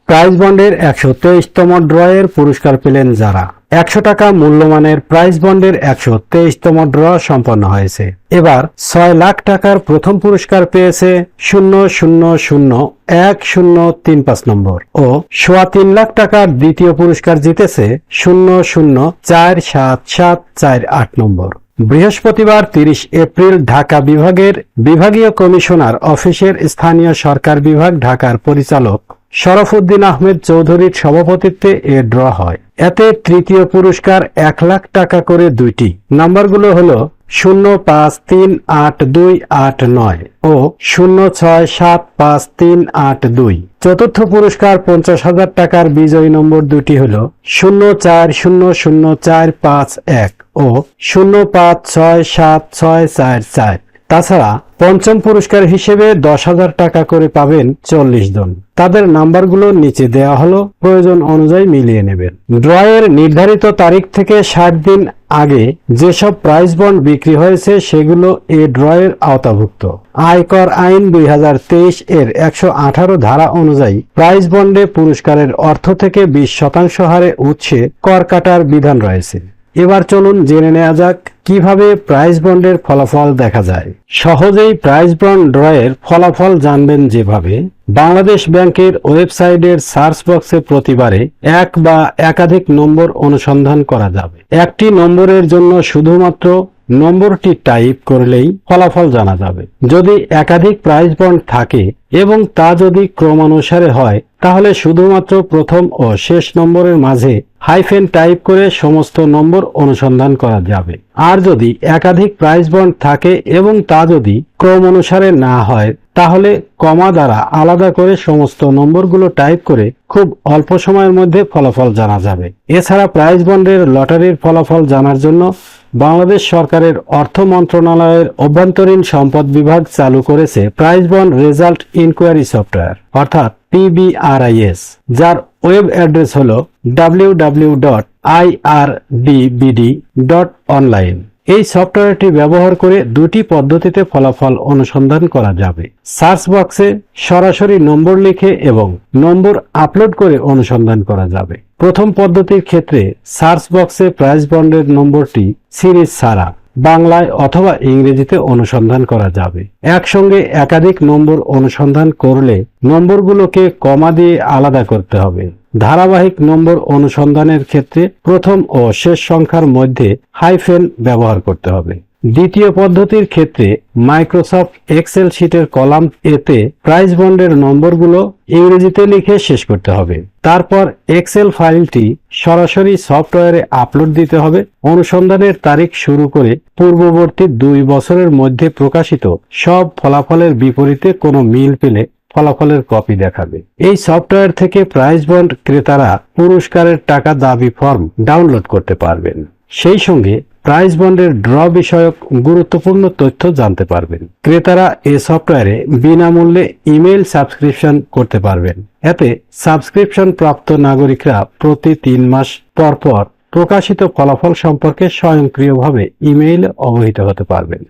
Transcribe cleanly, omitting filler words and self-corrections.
Prize বন্ডের 123তম ড্রয়ের পুরস্কার পেলেন যারা। 100 টাকা মূল্যমানের প্রাইজ বন্ডের 123তম ড্র সম্পন্ন হয়েছে। এবার 6 লাখ টাকার প্রথম পুরস্কার পেয়েছে 00011035 নম্বর ও 3.25 লাখ টাকার দ্বিতীয় পুরস্কার জিতেছে 00477448 নম্বর। বৃহস্পতিবার 30 এপ্রিল ঢাকা বিভাগের বিভাগীয় কমিশনার অফিসের স্থানীয় সরকার বিভাগ ঢাকার পরিচালক শরফুদ্দিন আহমেদ চৌধুরীর সভাপতিত্বে এ ড্র হয়। এতে তৃতীয় পুরস্কার 1 লাখ টাকা করে দুইটি। নাম্বারগুলো হলো 05382889 ও 067538 চতুর্থ পুরস্কার 50,000 টাকার বিজয়ী নম্বর দুটি হলো 04000451 ও 05676644। তাছাড়া পঞ্চম পুরস্কার হিসেবে 10,000 টাকা করে পাবেন 40 জন। তাদের নাম্বারগুলো নিচে দেওয়া হলো, প্রয়োজন অনুযায়ী মিলিয়ে নেবেন। ড্রয়ের নির্ধারিত তারিখ থেকে 60 দিন আগে যেসব প্রাইজ বন্ড বিক্রি হয়েছে সেগুলো এই ড্রয়ের আওতাভুক্ত। আয়কর আইন 2023 এর 118 ধারা অনুযায়ী প্রাইজ বন্ডে পুরস্কারের অর্থ থেকে 20% হারে উৎসে কর কাটার বিধান রয়েছে। এবার চলুন জেনে নেওয়া যাক কিভাবে প্রাইজ বন্ডের ফলাফল দেখা যায়। সহজেই প্রাইজ বন্ড ড্রয়ের ফলাফল জানবেন যেভাবে, বাংলাদেশ ব্যাংকের ওয়েবসাইটের সার্চ বক্সে প্রতিবারে এক বা একাধিক নম্বর অনুসন্ধান করা যাবে। একটি নম্বরের জন্য শুধুমাত্র নম্বরটি টাইপ করলেই ফলাফল জানা যাবে। যদি একাধিক প্রাইজ বন্ড থাকে এবং তা যদি ক্রমানুসারে হয় তাহলে শুধুমাত্র প্রথম ও শেষ নম্বরের মাঝে হাইফেন টাইপ করে সমস্ত নম্বর অনুসন্ধান করা যাবে। আর যদি একাধিক প্রাইজ বন্ড থাকে এবং তা যদি ক্রম অনুসারে না হয় তাহলে কমা দ্বারা আলাদা করে সমস্ত নম্বরগুলো টাইপ করে খুব অল্প সময়ের মধ্যে ফলাফল জানা যাবে। এছাড়া প্রাইজ বন্ডের লটারির ফলাফল জানার জন্য বাংলাদেশ সরকারের অর্থ মন্ত্রণালয়ের অভ্যন্তরীণ সম্পদ বিভাগ চালু করেছে prize bond result inquiry software অর্থাৎ PBRIS, যার ওয়েব অ্যাড্রেস হলো www.irbd.online। এই সফটওয়্যারটি ব্যবহার করে দুটি পদ্ধতিতে ফলাফল অনুসন্ধান করা যাবে। সার্চ বক্সে সরাসরি নম্বর লিখে এবং নম্বর আপলোড করে অনুসন্ধান করা যাবে। প্রথম পদ্ধতির ক্ষেত্রে সার্চ বক্সে প্রাইজ বন্ডের নম্বরটি সিরিজ ছাড়া বাংলায় অথবা ইংরেজিতে অনুসন্ধান করা যাবে। একসঙ্গে একাধিক নম্বর অনুসন্ধান করলে নম্বরগুলোকে কমা দিয়ে আলাদা করতে হবে। ধারাবাহিক নম্বর অনুসন্ধানের ক্ষেত্রে প্রথম ও শেষ সংখ্যার মধ্যে হাইফেন ব্যবহার করতে হবে। দ্বিতীয় পদ্ধতির ক্ষেত্রে মাইক্রোসফট এক্সেল শীটের কলাম এতে প্রাইজ বন্ডের নম্বরগুলো ইংরেজিতে লিখে শেষ করতে হবে। তারপর এক্সেল ফাইলটি সরাসরি সফটওয়্যারে আপলোড দিতে হবে। অনুসন্ধানের তারিখ শুরু করে পূর্ববর্তী 2 বছরের মধ্যে প্রকাশিত সব ফলাফলের বিপরীতে কোনো মিল পেলে ফলাফলের কপি দেখাবে। এই সফটওয়্যার থেকে প্রাইজ বন্ড ক্রেতারা পুরস্কারের টাকা দাবি ফর্ম ডাউনলোড করতে পারবেন। সেই সঙ্গে প্রাইজ বন্ডের ড্র বিষয়ক গুরুত্বপূর্ণ তথ্য জানতে পারবেন। ক্রেতারা এই সফটওয়্যারে বিনামূল্যে ইমেইল সাবস্ক্রিপশন করতে পারবেন। এতে সাবস্ক্রিপশন প্রাপ্ত নাগরিকরা প্রতি 3 মাস পর পর প্রকাশিত ফলাফল সম্পর্কে স্বয়ংক্রিয়ভাবে ইমেইলে অবহিত হতে পারবেন।